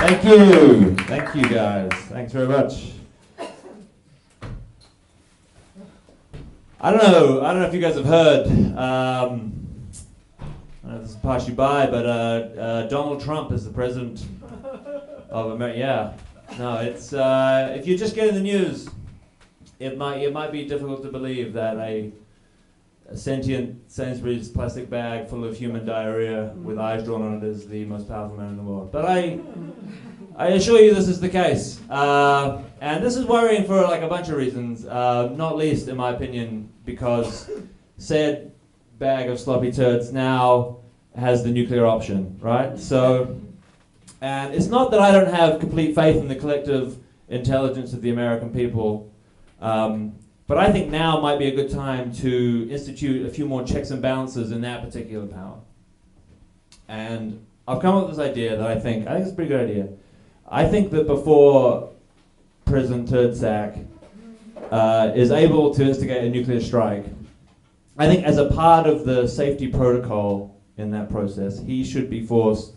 Thank you guys. Thanks very much. I don't know if you guys have heard, I don't know if this will pass you by, but Donald Trump is the president of America. Yeah. No, it's, if you just get in the news, it might be difficult to believe that a sentient Sainsbury's plastic bag full of human diarrhea with eyes drawn on it is the most powerful man in the world. But I assure you this is the case. And this is worrying for like a bunch of reasons, not least, in my opinion, because said bag of sloppy turds now has the nuclear option, right? So, and it's not that I don't have complete faith in the collective intelligence of the American people, but I think now might be a good time to institute a few more checks and balances in that particular power. And I've come up with this idea that I think it's a pretty good idea. I think that before President Turdsack is able to instigate a nuclear strike, I think as a part of the safety protocol in that process, he should be forced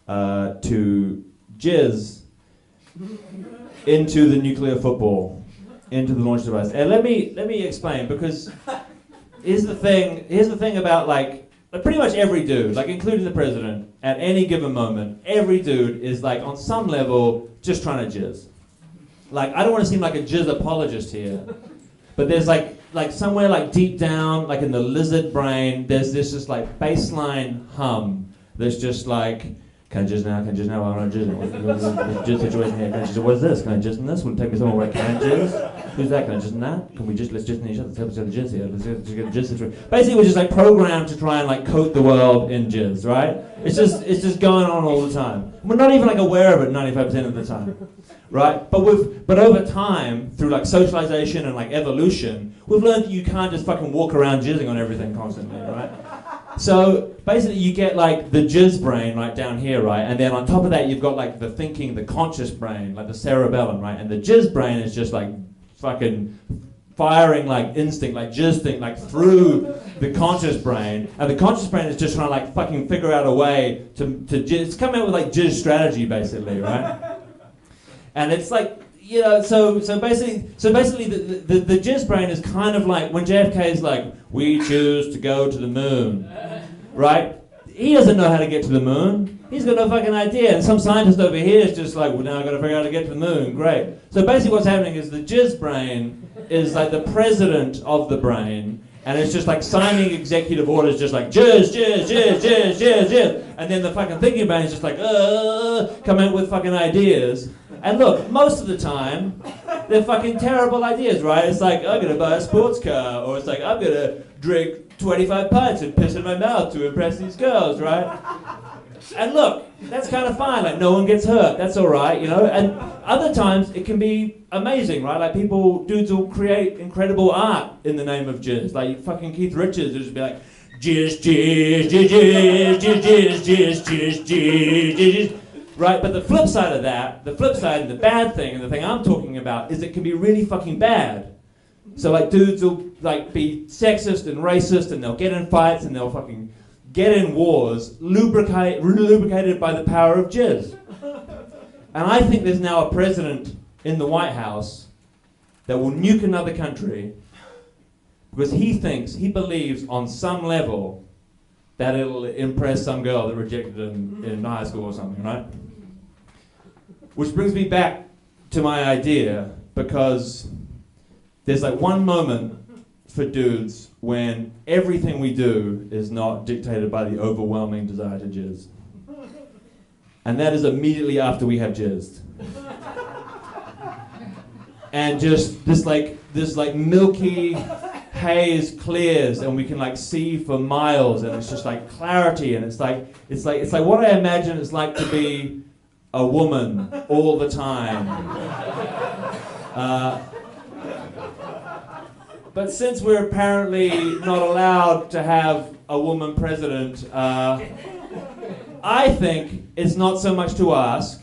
to jizz into the nuclear football, into the launch device. And let me explain, because here's the thing about like pretty much every dude, like including the president, at any given moment, every dude is like on some level just trying to jizz. Like, I don't want to seem like a jizz apologist here, but there's like somewhere like deep down, like in the lizard brain, there's this just like baseline hum that's just like, can I jizz now? Can I jizz now? I want to jizz. What's the jizz situation here? Can I jizz? What is this? Can I jizz in this? Will it take me somewhere where I can jizz? Who's that? Can I jizz in that? Can we just, let's jizz in each other. Let's help each other jizz here. Let's get a jizz situation. Basically, we're just like programmed to try and like coat the world in jizz, right? It's just going on all the time. We're not even like aware of it 95% of the time, right? But over time, through like socialization and like evolution, we've learned that you can't just fucking walk around jizzing on everything constantly, right? So basically you get like the jizz brain right down here, right? And then on top of that you've got like the thinking, the conscious brain, like the cerebellum, right? And the jizz brain is just like fucking firing like instinct, like jizz thing, like through the conscious brain. And the conscious brain is just trying to like fucking figure out a way to jizz. It's coming out with like jizz strategy basically, right? And it's like, you know, so basically the jizz brain is kind of like when JFK is like, we choose to go to the moon, right? He doesn't know how to get to the moon. He's got no fucking idea. And some scientist over here is just like, well, now I've got to figure out how to get to the moon. Great. So basically what's happening is the jizz brain is like the president of the brain, and it's just like signing executive orders, just like jizz, jizz, jizz, jizz, jizz, jizz. And then the fucking thinking brain is just like, come out with fucking ideas. And look, most of the time, they're fucking terrible ideas, right? It's like, I'm going to buy a sports car, or it's like, I'm going to drink 25 pints and piss in my mouth to impress these girls, right? And look, that's kind of fine, like no one gets hurt, that's all right, you know? And other times, it can be amazing, right? Like dudes will create incredible art in the name of jizz. Like fucking Keith Richards will just be like, jizz, jizz, jizz, jizz, jizz, jizz, jizz, jizz, jizz, jizz. Right, but the flip side of that, the flip side and the bad thing, and the thing I'm talking about, is it can be really fucking bad. So like dudes will like be sexist and racist, and they'll get in fights, and they'll fucking get in wars, lubricated by the power of jizz. And I think there's now a president in the White House that will nuke another country because he believes on some level that it'll impress some girl that rejected him in high school or something, right? Which brings me back to my idea, because there's like one moment for dudes when everything we do is not dictated by the overwhelming desire to jizz. And that is immediately after we have jizzed. And just this milky haze clears, and we can like see for miles, and it's just like clarity, and it's like what I imagine it's like to be a woman all the time. But since we're apparently not allowed to have a woman president, I think it's not so much to ask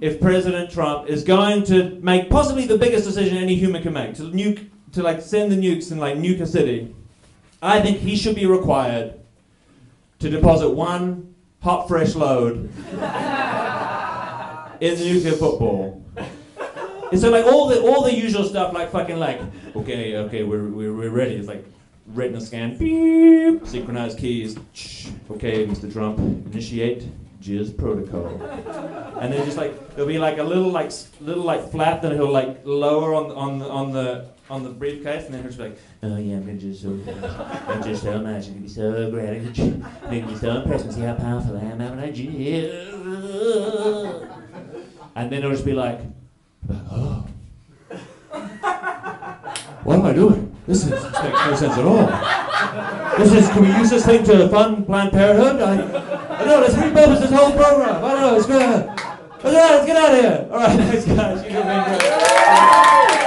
if President Trump is going to make possibly the biggest decision any human can make, to like send the nukes and like nuke a city. I think he should be required to deposit one hot fresh load in the nuclear football. And so like all the usual stuff, like fucking like, okay, we're ready. It's like retina scan, beep, synchronized keys. Okay, Mr. Trump, initiate jizz protocol. And then just like there'll be like a little flap that he'll like lower on the briefcase, and then he'll just be like, oh yeah, I'm just so much. It's gonna be so great. I'm gonna be so impressed and see how powerful I am. I'm like, and then it'll just be like, oh. What am I doing? This makes no sense at all. Can we use this thing to fund Planned Parenthood? I know, let's repurpose this whole program. I don't know, let's get out of here. All right, thanks guys. You've been great.